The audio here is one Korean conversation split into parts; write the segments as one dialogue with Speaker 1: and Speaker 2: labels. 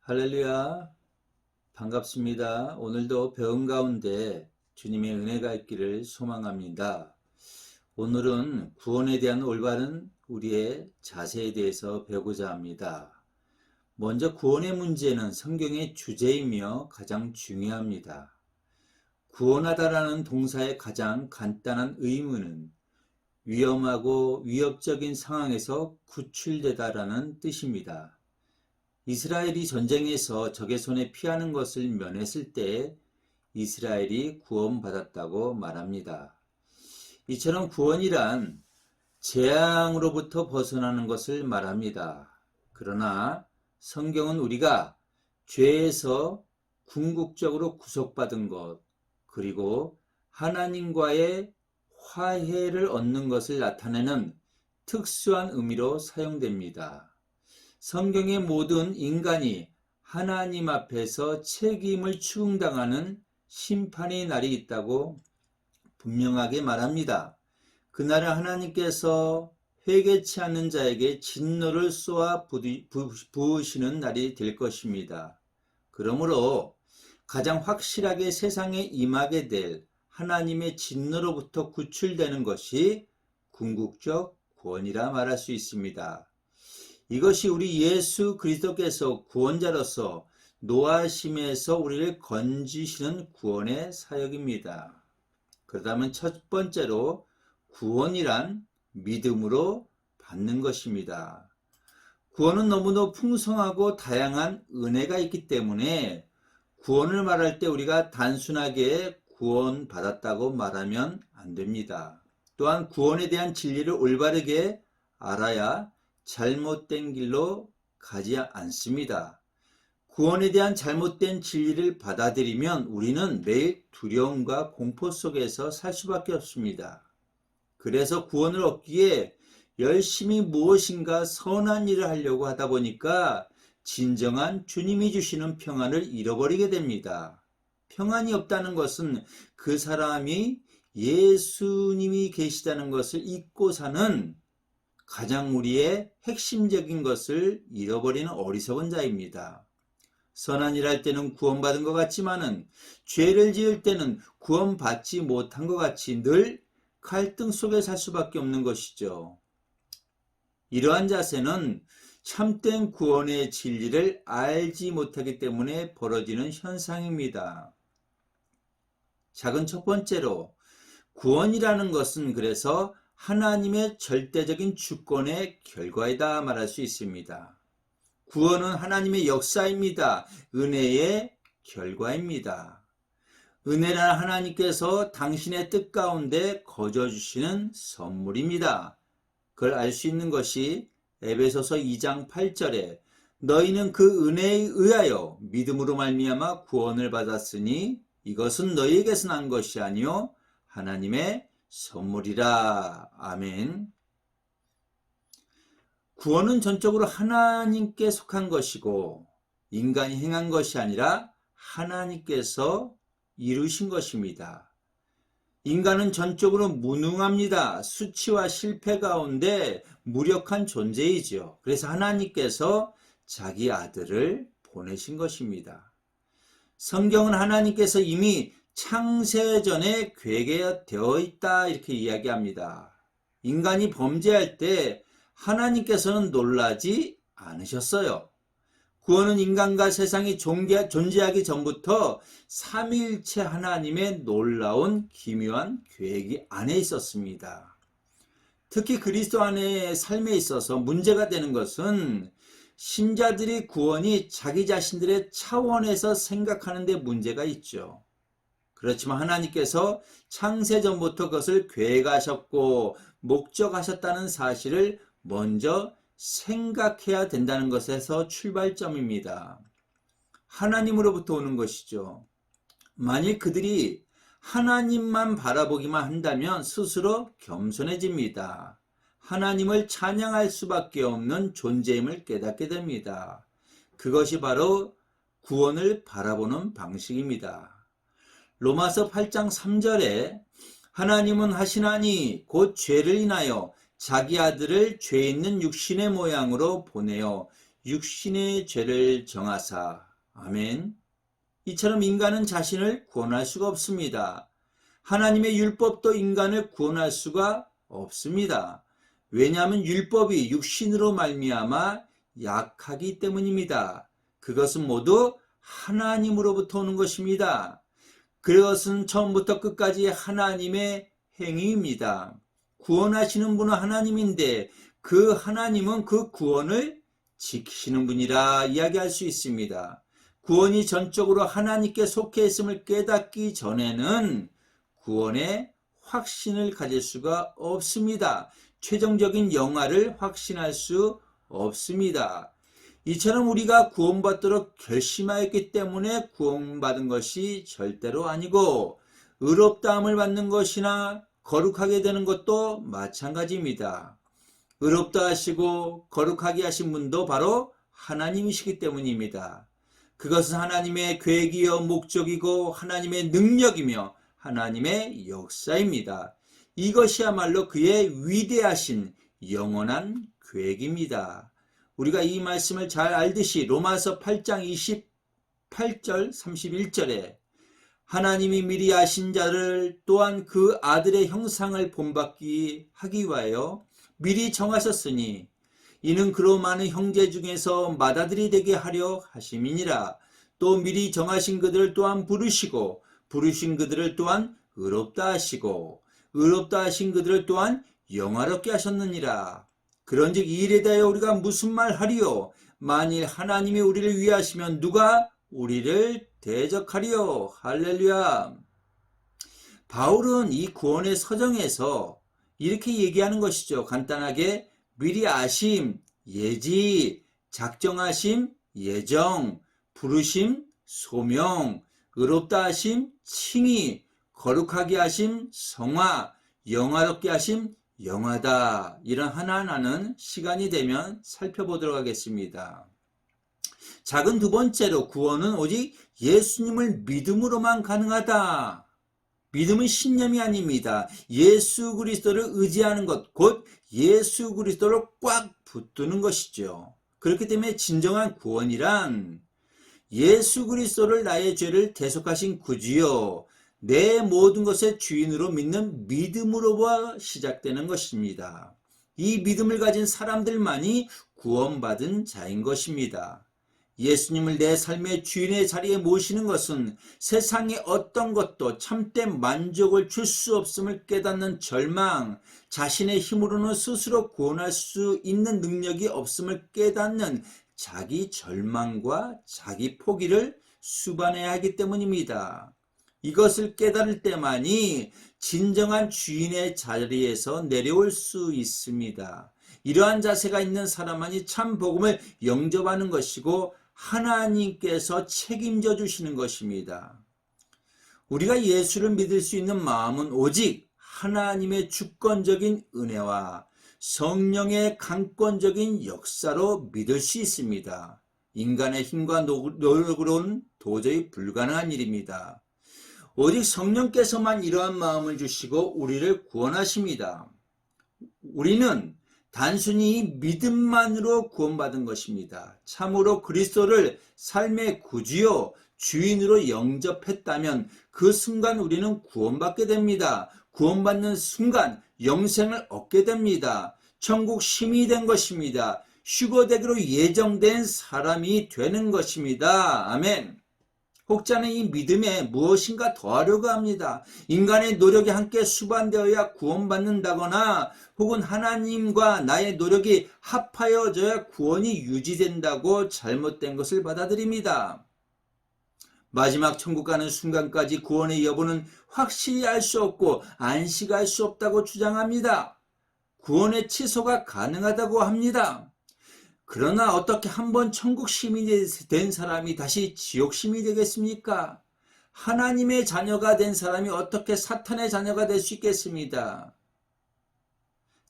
Speaker 1: 할렐루야, 반갑습니다. 오늘도 배움 가운데 주님의 은혜가 있기를 소망합니다. 오늘은 구원에 대한 올바른 우리의 자세에 대해서 배우고자 합니다. 먼저 구원의 문제는 성경의 주제이며 가장 중요합니다. 구원하다라는 동사의 가장 간단한 의무는 위험하고 위협적인 상황에서 구출되다라는 뜻입니다. 이스라엘이 전쟁에서 적의 손에 피하는 것을 면했을 때 이스라엘이 구원받았다고 말합니다. 이처럼 구원이란 재앙으로부터 벗어나는 것을 말합니다. 그러나 성경은 우리가 죄에서 궁극적으로 구속받은 것, 그리고 하나님과의 화해를 얻는 것을 나타내는 특수한 의미로 사용됩니다. 성경의 모든 인간이 하나님 앞에서 책임을 추궁당하는 심판의 날이 있다고 분명하게 말합니다. 그날은 하나님께서 회개치 않는 자에게 진노를 쏘아 부으시는 날이 될 것입니다. 그러므로 가장 확실하게 세상에 임하게 될 하나님의 진노로부터 구출되는 것이 궁극적 구원이라 말할 수 있습니다. 이것이 우리 예수 그리스도께서 구원자로서 노하심에서 우리를 건지시는 구원의 사역입니다. 그렇다면 첫 번째로 구원이란 믿음으로 받는 것입니다. 구원은 너무도 풍성하고 다양한 은혜가 있기 때문에 구원을 말할 때 우리가 단순하게 구원받았다고 말하면 안 됩니다. 또한 구원에 대한 진리를 올바르게 알아야 잘못된 길로 가지 않습니다. 구원에 대한 잘못된 진리를 받아들이면 우리는 매일 두려움과 공포 속에서 살 수밖에 없습니다. 그래서 구원을 얻기에 열심히 무엇인가 선한 일을 하려고 하다 보니까 진정한 주님이 주시는 평안을 잃어버리게 됩니다. 평안이 없다는 것은 그 사람이 예수님이 계시다는 것을 잊고 사는 가장 우리의 핵심적인 것을 잃어버리는 어리석은 자입니다. 선한 일 할 때는 구원받은 것 같지만은 죄를 지을 때는 구원받지 못한 것 같이 늘 갈등 속에 살 수밖에 없는 것이죠. 이러한 자세는 참된 구원의 진리를 알지 못하기 때문에 벌어지는 현상입니다. 작은 첫 번째로 구원이라는 것은 그래서 하나님의 절대적인 주권의 결과이다 말할 수 있습니다. 구원은 하나님의 역사입니다. 은혜의 결과입니다. 은혜란 하나님께서 당신의 뜻 가운데 거저주시는 선물입니다. 그걸 알 수 있는 것이 에베소서 2장 8절에 너희는 그 은혜에 의하여 믿음으로 말미암아 구원을 받았으니 이것은 너희에게서 난 것이 아니요 하나님의 선물이라. 아멘. 구원은 전적으로 하나님께 속한 것이고 인간이 행한 것이 아니라 하나님께서 이루신 것입니다. 인간은 전적으로 무능합니다. 수치와 실패 가운데 무력한 존재이죠. 그래서 하나님께서 자기 아들을 보내신 것입니다. 성경은 하나님께서 이미 창세전에 계획되어 있다 이렇게 이야기합니다. 인간이 범죄할 때 하나님께서는 놀라지 않으셨어요. 구원은 인간과 세상이 존재하기 전부터 삼위일체 하나님의 놀라운 기묘한 계획이 안에 있었습니다. 특히 그리스도 안의 삶에 있어서 문제가 되는 것은 신자들의 구원이 자기 자신들의 차원에서 생각하는 데 문제가 있죠. 그렇지만 하나님께서 창세전부터 그것을 계획하셨고 목적하셨다는 사실을 먼저 생각해야 된다는 것에서 출발점입니다. 하나님으로부터 오는 것이죠. 만일 그들이 하나님만 바라보기만 한다면 스스로 겸손해집니다. 하나님을 찬양할 수밖에 없는 존재임을 깨닫게 됩니다. 그것이 바로 구원을 바라보는 방식입니다. 로마서 8장 3절에 하나님은 하시나니 곧 죄를 인하여 자기 아들을 죄 있는 육신의 모양으로 보내어 육신의 죄를 정하사. 아멘. 이처럼 인간은 자신을 구원할 수가 없습니다. 하나님의 율법도 인간을 구원할 수가 없습니다. 왜냐하면 율법이 육신으로 말미암아 약하기 때문입니다. 그것은 모두 하나님으로부터 오는 것입니다. 그것은 처음부터 끝까지 하나님의 행위입니다. 구원하시는 분은 하나님인데 그 하나님은 그 구원을 지키시는 분이라 이야기할 수 있습니다. 구원이 전적으로 하나님께 속해 있음을 깨닫기 전에는 구원의 확신을 가질 수가 없습니다. 최종적인 영화를 확신할 수 없습니다. 이처럼 우리가 구원받도록 결심하였기 때문에 구원받은 것이 절대로 아니고 의롭다함을 받는 것이나 거룩하게 되는 것도 마찬가지입니다. 의롭다 하시고 거룩하게 하신 분도 바로 하나님이시기 때문입니다. 그것은 하나님의 계획이요 목적이고 하나님의 능력이며 하나님의 역사입니다. 이것이야말로 그의 위대하신 영원한 계획입니다. 우리가 이 말씀을 잘 알듯이 로마서 8장 28절 31절에 하나님이 미리 아신 자를 또한 그 아들의 형상을 본받기 하기 위하여 미리 정하셨으니 이는 그로 많은 형제 중에서 맏아들이 되게 하려 하심이니라. 또 미리 정하신 그들을 또한 부르시고 부르신 그들을 또한 의롭다 하시고 의롭다 하신 그들을 또한 영화롭게 하셨느니라. 그런즉 이 일에 대하여 우리가 무슨 말 하리요? 만일 하나님이 우리를 위하시면 누가 우리를 대적하리요? 할렐루야. 바울은 이 구원의 서정에서 이렇게 얘기하는 것이죠. 간단하게 미리 아심, 예지, 작정하심, 예정, 부르심, 소명, 의롭다 하심, 칭의, 거룩하게 하심, 성화, 영화롭게 하심, 영화다. 이런 하나하나는 시간이 되면 살펴보도록 하겠습니다. 작은 두 번째로 구원은 오직 예수님을 믿음으로만 가능하다. 믿음은 신념이 아닙니다. 예수 그리스도를 의지하는 것, 곧 예수 그리스도를 꽉 붙드는 것이죠. 그렇기 때문에 진정한 구원이란 예수 그리스도를 나의 죄를 대속하신 구주요 내 모든 것의 주인으로 믿는 믿음으로 시작되는 것입니다. 이 믿음을 가진 사람들만이 구원받은 자인 것입니다. 예수님을 내 삶의 주인의 자리에 모시는 것은 세상의 어떤 것도 참된 만족을 줄 수 없음을 깨닫는 절망, 자신의 힘으로는 스스로 구원할 수 있는 능력이 없음을 깨닫는 자기 절망과 자기 포기를 수반해야 하기 때문입니다. 이것을 깨달을 때만이 진정한 주인의 자리에서 내려올 수 있습니다. 이러한 자세가 있는 사람만이 참 복음을 영접하는 것이고 하나님께서 책임져 주시는 것입니다. 우리가 예수를 믿을 수 있는 마음은 오직 하나님의 주권적인 은혜와 성령의 강권적인 역사로 믿을 수 있습니다. 인간의 힘과 노력으로는 도저히 불가능한 일입니다. 오직 성령께서만 이러한 마음을 주시고 우리를 구원하십니다. 우리는 단순히 믿음만으로 구원받은 것입니다. 참으로 그리스도를 삶의 구주요 주인으로 영접했다면 그 순간 우리는 구원받게 됩니다. 구원받는 순간 영생을 얻게 됩니다. 천국 시민이 된 것입니다. 휴거되기로 예정된 사람이 되는 것입니다. 아멘. 혹자는 이 믿음에 무엇인가 더하려고 합니다. 인간의 노력이 함께 수반되어야 구원받는다거나 혹은 하나님과 나의 노력이 합하여져야 구원이 유지된다고 잘못된 것을 받아들입니다. 마지막 천국 가는 순간까지 구원의 여부는 확실히 알 수 없고 안식할 수 없다고 주장합니다. 구원의 취소가 가능하다고 합니다. 그러나 어떻게 한번 천국 시민이 된 사람이 다시 지옥 시민이 되겠습니까? 하나님의 자녀가 된 사람이 어떻게 사탄의 자녀가 될 수 있겠습니다?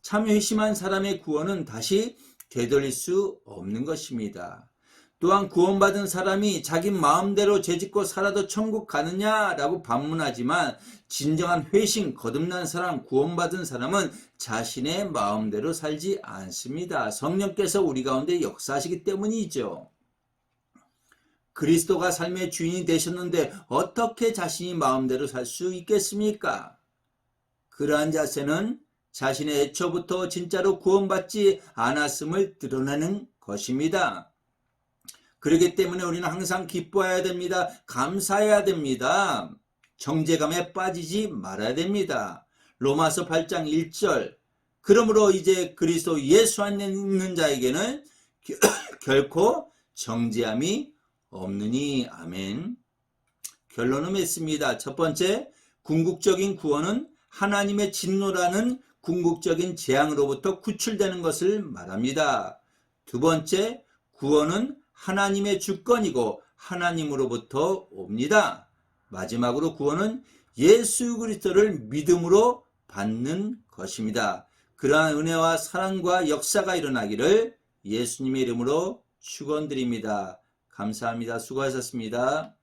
Speaker 1: 참 회심한 사람의 구원은 다시 되돌릴 수 없는 것입니다. 또한 구원받은 사람이 자기 마음대로 죄짓고 살아도 천국 가느냐라고 반문하지만 진정한 회심, 거듭난 사람, 구원받은 사람은 자신의 마음대로 살지 않습니다. 성령께서 우리 가운데 역사하시기 때문이죠. 그리스도가 삶의 주인이 되셨는데 어떻게 자신이 마음대로 살 수 있겠습니까? 그러한 자세는 자신의 애초부터 진짜로 구원받지 않았음을 드러내는 것입니다. 그렇기 때문에 우리는 항상 기뻐해야 됩니다. 감사해야 됩니다. 정죄감에 빠지지 말아야 됩니다. 로마서 8장 1절. 그러므로 이제 그리스도 예수 안에 있는 자에게는 결코 정죄함이 없느니. 아멘. 결론은 맺습니다. 첫 번째, 궁극적인 구원은 하나님의 진노라는 궁극적인 재앙으로부터 구출되는 것을 말합니다. 두 번째, 구원은 하나님의 주권이고 하나님으로부터 옵니다. 마지막으로 구원은 예수 그리스도를 믿음으로 받는 것입니다. 그러한 은혜와 사랑과 역사가 일어나기를 예수님의 이름으로 축원드립니다. 감사합니다. 수고하셨습니다.